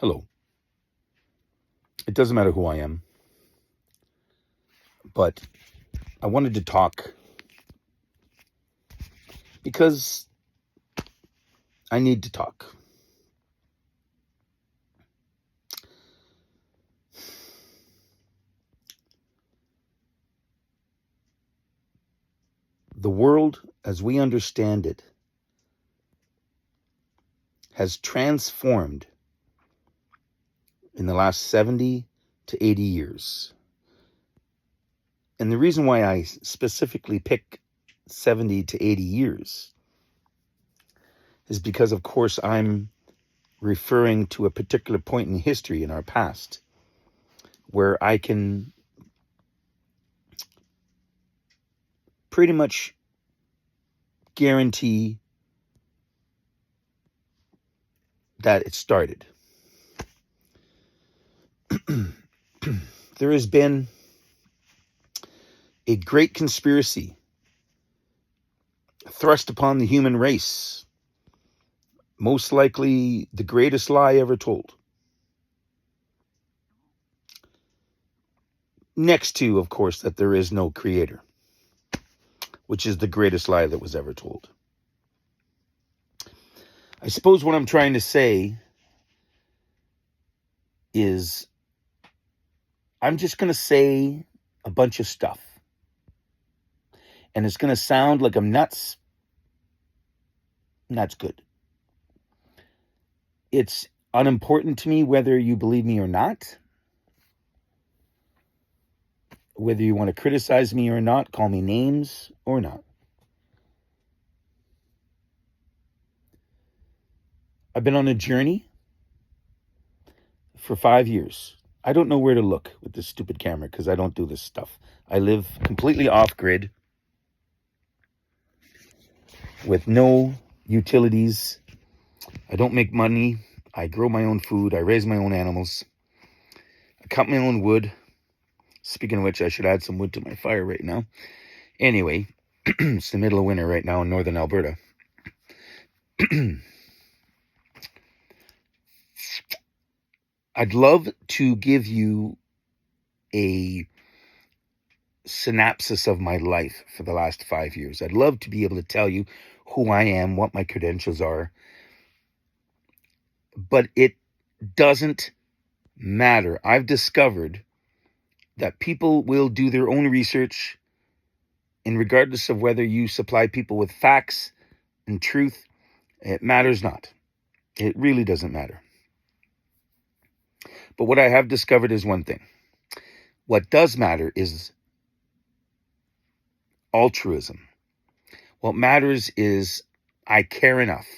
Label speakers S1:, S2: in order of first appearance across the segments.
S1: Hello. It doesn't matter who I am, but I wanted to talk because I need to talk. The world, as we understand it, has transformed in the last 70 to 80 years. And the reason why I specifically pick 70 to 80 years is because, of course, I'm referring to a particular point in history in our past where I can pretty much guarantee that it started. There has been a great conspiracy thrust upon the human race, most likely the greatest lie ever told. Next to, of course, that there is no creator, which is the greatest lie that was ever told. I suppose what I'm trying to say is I'm just going to say a bunch of stuff. And it's going to sound like I'm nuts. And that's good. It's unimportant to me whether you believe me or not. Whether you want to criticize me or not, call me names or not. I've been on a journey for 5 years. I don't know where to look with this stupid camera because I don't do this stuff. I live completely off grid with no utilities. I don't make money. I grow my own food. I raise my own animals. I cut my own wood. Speaking of which, I should add some wood to my fire right now. Anyway, it's the middle of winter right now in northern Alberta. I'd love to give you a synopsis of my life for the last 5 years. I'd love to be able to tell you who I am, what my credentials are. But it doesn't matter. I've discovered that people will do their own research, and regardless of whether you supply people with facts and truth, it matters not. It really doesn't matter. But what I have discovered is one thing. What does matter is altruism. What matters is I care enough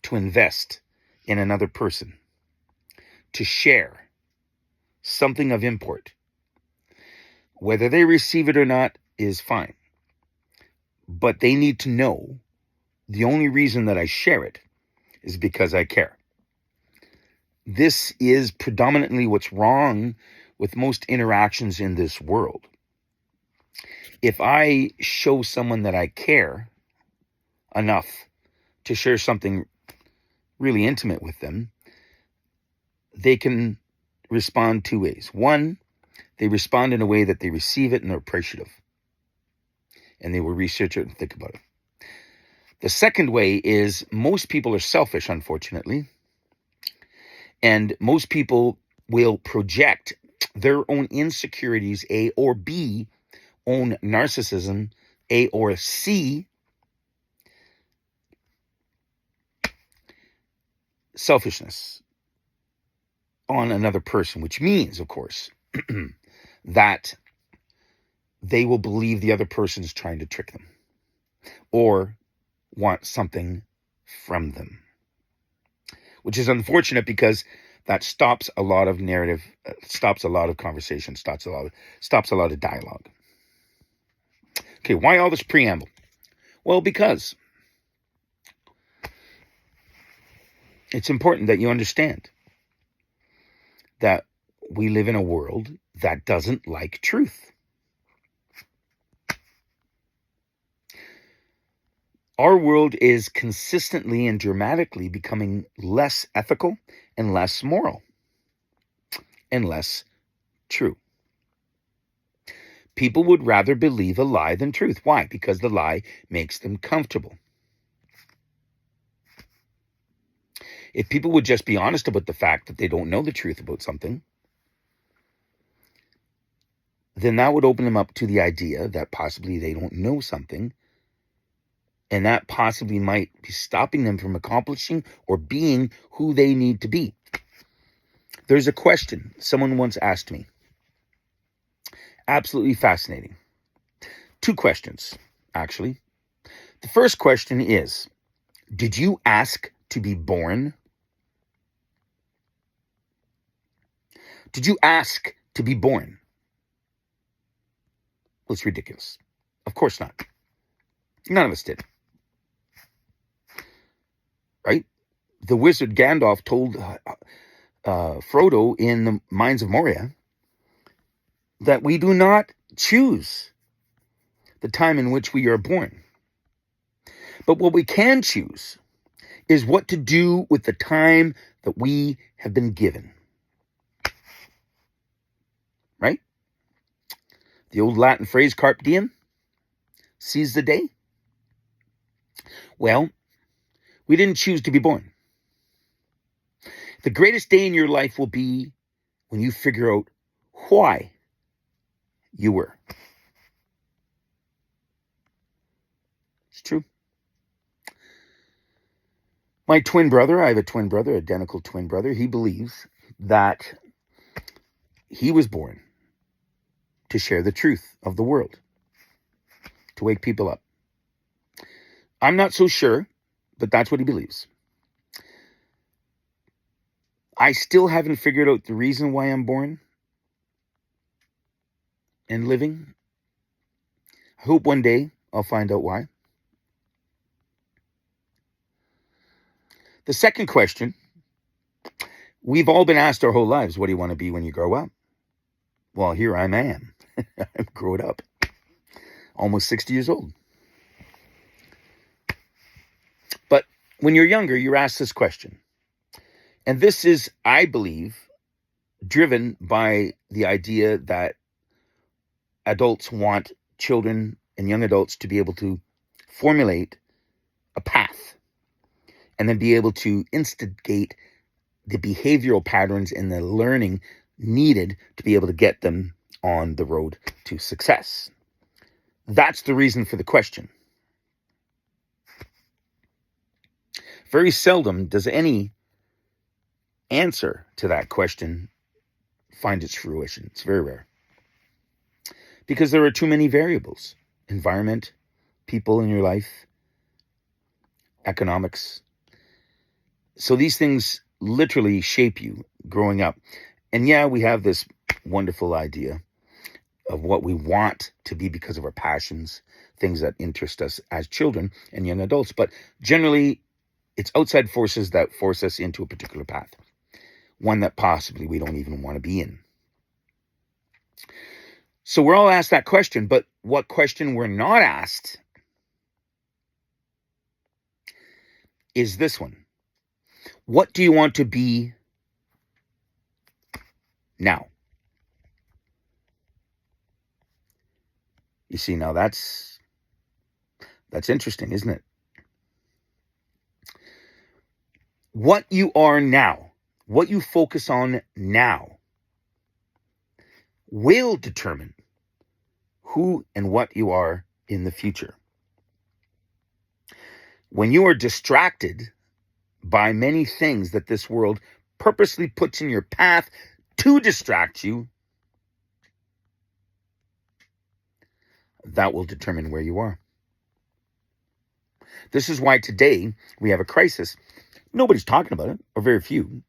S1: to invest in another person, to share something of import. Whether they receive it or not is fine. But they need to know the only reason that I share it is because I care. This is predominantly what's wrong with most interactions in this world. If I show someone that I care enough to share something really intimate with them, they can respond two ways. One, they respond in a way that they receive it and they're appreciative. And they will research it and think about it. The second way is most people are selfish, unfortunately. And most people will project their own insecurities, A, or B, own narcissism, A, or C, selfishness on another person, which means, of course, that they will believe the other person is trying to trick them or want something from them, which is unfortunate because that stops a lot of narrative, stops a lot of conversation, stops a lot of dialogue. Okay, why all this preamble? Well, because it's important that you understand that we live in a world that doesn't like truth. Our world is consistently and dramatically becoming less ethical and less moral. and less true. People would rather believe a lie than truth. Why? Because the lie makes them comfortable. If people would just be honest about the fact that they don't know the truth about something, then that would open them up to the idea that possibly they don't know something, and that possibly might be stopping them from accomplishing or being who they need to be. There's a question someone once asked me. Absolutely fascinating. 2 questions, actually. The first question is, did you ask to be born? Did you ask to be born? Well, it's ridiculous. Of course not. None of us did. Right? The wizard Gandalf told Frodo in the Mines of Moria that we do not choose the time in which we are born. But what we can choose is what to do with the time that we have been given. Right? The old Latin phrase, carpe diem, seize the day. Well, we didn't choose to be born. The greatest day in your life will be when you figure out why you were. It's true. My twin brother, I have a twin brother, identical twin brother. He believes that he was born to share the truth of the world, to wake people up. I'm not so sure, but that's what he believes. I still haven't figured out the reason why I'm born and living. I hope one day I'll find out why. The second question, we've all been asked our whole lives, what do you want to be when you grow up? Well, here I am. I've grown up. Almost 60 years old. But when you're younger, you're asked this question. And this is, I believe, driven by the idea that adults want children and young adults to be able to formulate a path and then be able to instigate the behavioral patterns and the learning needed to be able to get them on the road to success. That's the reason for the question. Very seldom does any answer to that question find its fruition. It's very rare. Because there are too many variables. Environment, people in your life, economics. So these things literally shape you growing up. And yeah, we have this wonderful idea of what we want to be because of our passions, things that interest us as children and young adults. But generally, it's outside forces that force us into a particular path, one that possibly we don't even want to be in. So we're all asked that question, but what question we're not asked is this one. What do you want to be now? You see, now that's interesting, isn't it? What you are now, what you focus on now, will determine who and what you are in the future. When you are distracted by many things that this world purposely puts in your path to distract you, that will determine where you are. This is why today we have a crisis. Nobody's talking about it, or very few,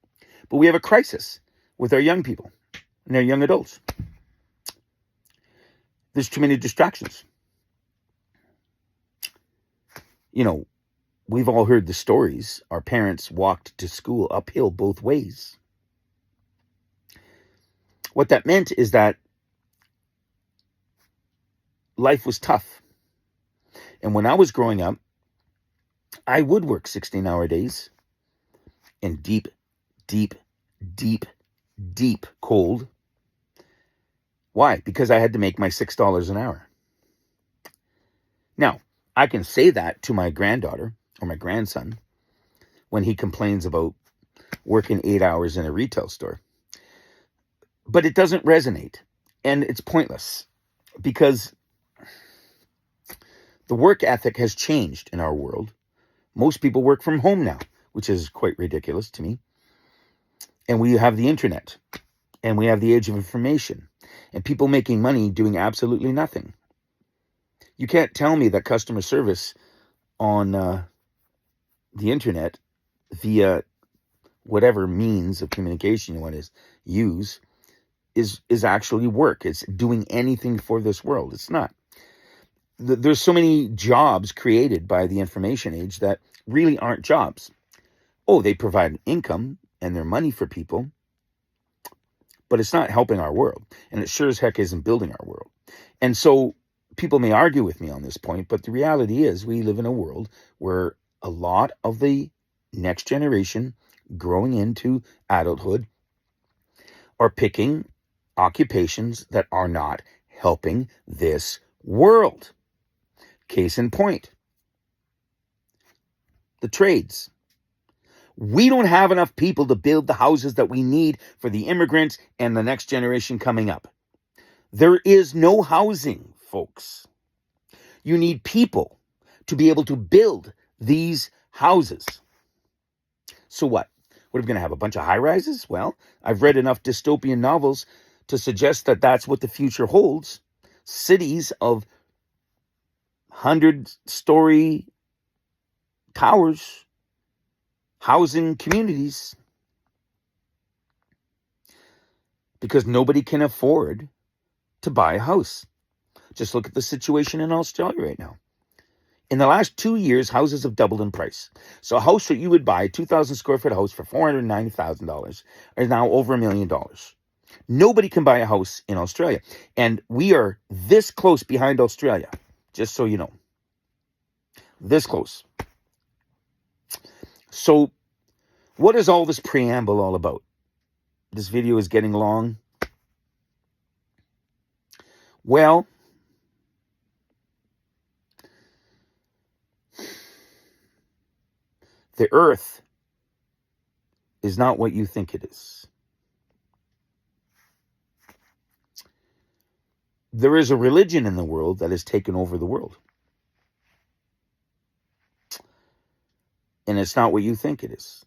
S1: but we have a crisis with our young people and our young adults. There's too many distractions. You know, we've all heard the stories. Our parents walked to school uphill both ways. What that meant is that life was tough. And when I was growing up, I would work 16-hour days in deep deep cold. Why? Because I had to make my $6 an hour. Now, I can say that to my granddaughter or my grandson when he complains about working 8 hours in a retail store. But it doesn't resonate, and it's pointless because the work ethic has changed in our world. Most people work from home now, which is quite ridiculous to me. And we have the internet, and we have the age of information, and people making money doing absolutely nothing. You can't tell me that customer service on the internet via whatever means of communication you want to use is actually work. It's doing anything for this world. It's not. There's so many jobs created by the information age that really aren't jobs. Oh, they provide income and their money for people, but it's not helping our world. And it sure as heck isn't building our world. And so people may argue with me on this point, but the reality is we live in a world where a lot of the next generation growing into adulthood are picking occupations that are not helping this world. Case in point, the trades. We don't have enough people to build the houses that we need for the immigrants and the next generation coming up. There is no housing, folks. You need people to be able to build these houses. So what? What are we going to have? A bunch of high-rises? Well, I've read enough dystopian novels to suggest that that's what the future holds. Cities of 100-story towers, housing communities, because nobody can afford to buy a house. Just look at the situation in Australia right now. In the last 2 years, houses have doubled in price. So a house that you would buy, a 2,000 square foot house for $490,000, is now over $1 million. Nobody can buy a house in Australia. And we are this close behind Australia, just so you know. This close. So what is all this preamble all about? This video is getting long. Well, the earth is not what you think it is. There is a religion in the world that has taken over the world. And it's not what you think it is.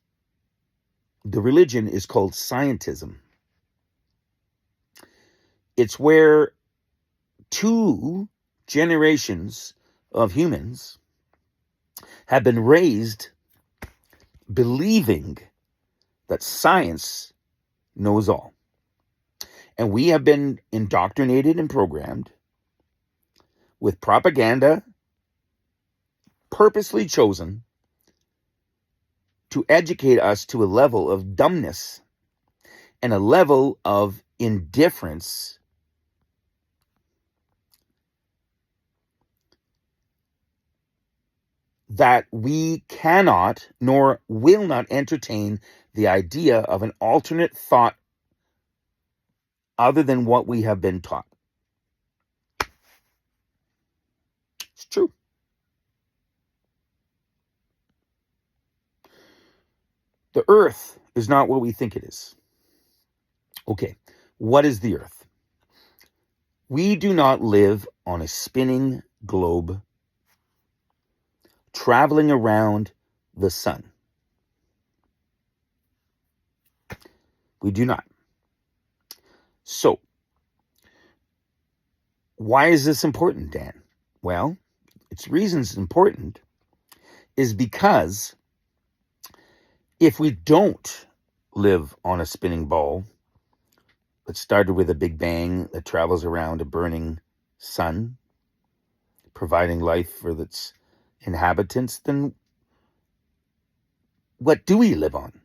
S1: The religion is called scientism. It's where 2 generations of humans have been raised believing that science knows all. And we have been indoctrinated and programmed with propaganda purposely chosen to educate us to a level of dumbness and a level of indifference that we cannot nor will not entertain the idea of an alternate thought other than what we have been taught. It's true. The earth is not what we think it is. Okay, what is the earth? We do not live on a spinning globe traveling around the sun. We do not. So, why is this important, Dan? Well, its reasons important is because if we don't live on a spinning ball that started with a big bang that travels around a burning sun, providing life for its inhabitants, then what do we live on?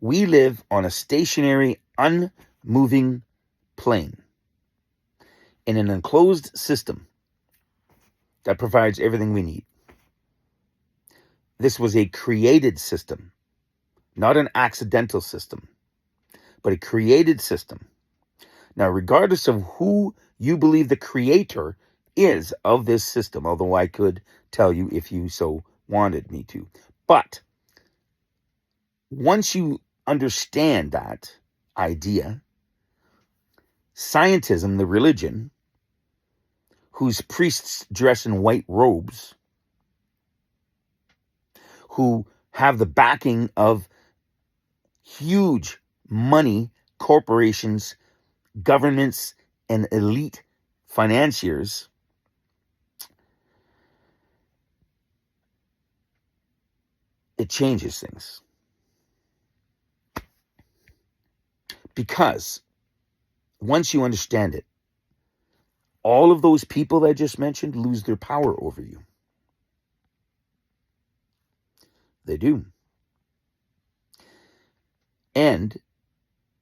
S1: We live on a stationary, unmoving plane in an enclosed system that provides everything we need. This was a created system, not an accidental system, but a created system. Now, regardless of who you believe the creator is of this system, although I could tell you if you so wanted me to, but once you understand that idea, scientism, the religion, whose priests dress in white robes, who have the backing of huge money, corporations, governments, and elite financiers, it changes things. Because once you understand it, all of those people I just mentioned lose their power over you. They do. And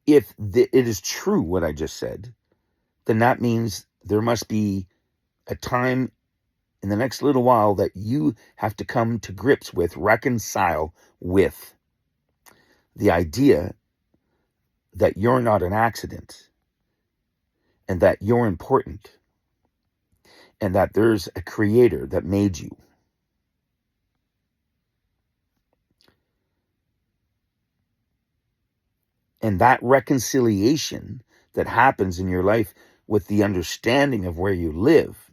S1: if it is true what I just said, then that means there must be a time in the next little while that you have to come to grips with, reconcile with the idea that you're not an accident and that you're important and that there's a creator that made you. And that reconciliation that happens in your life with the understanding of where you live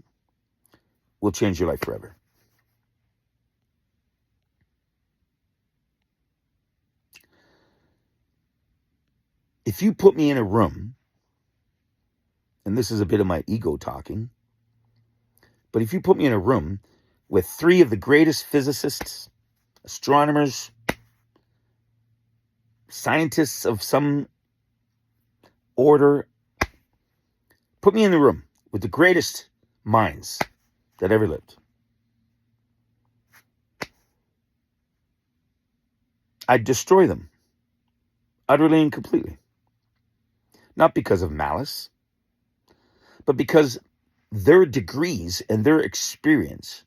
S1: will change your life forever. If you put me in a room, and this is a bit of my ego talking, but if you put me in a room with 3 of the greatest physicists, astronomers, scientists of some order, put me in the room with the greatest minds that ever lived, I'd destroy them utterly and completely. Not because of malice, but because their degrees and their experience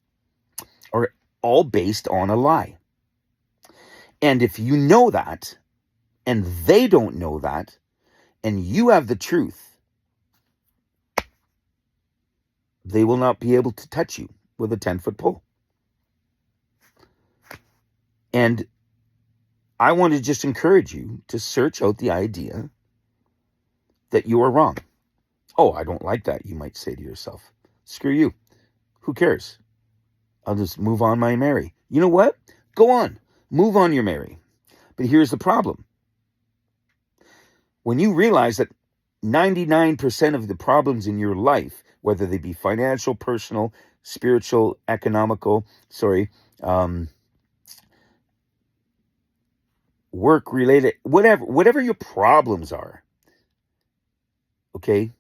S1: are all based on a lie. And if you know that, and they don't know that, and you have the truth, they will not be able to touch you with a 10-foot pole. And I want to just encourage you to search out the idea that you are wrong. Oh, I don't like that, you might say to yourself. Screw you. Who cares? I'll just move on my merry. You know what? Go on. Move on your merry. But here's the problem. When you realize that 99% of the problems in your life, whether they be financial, personal, spiritual, economical, work-related, whatever your problems are, okay,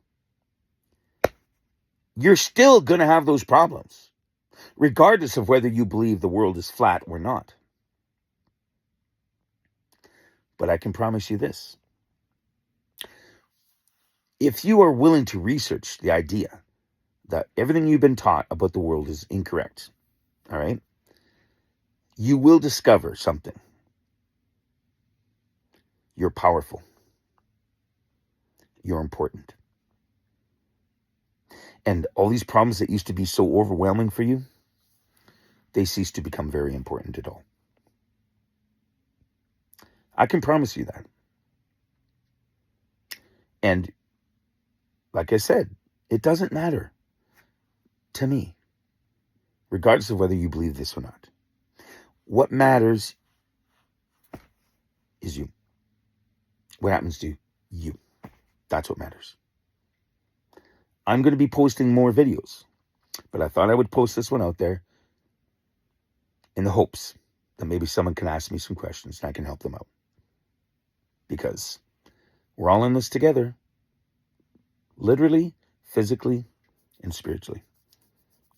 S1: you're still going to have those problems, regardless of whether you believe the world is flat or not. But I can promise you this. If you are willing to research the idea that everything you've been taught about the world is incorrect, all right, you will discover something. You're powerful. You're important. And all these problems that used to be so overwhelming for you, they cease to become very important at all. I can promise you that. And like I said, it doesn't matter to me, regardless of whether you believe this or not. What matters is you. What happens to you? That's what matters. I'm going to be posting more videos, but I thought I would post this one out there in the hopes that maybe someone can ask me some questions and I can help them out. Because we're all in this together, literally, physically, and spiritually.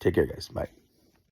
S1: Take care, guys. Bye.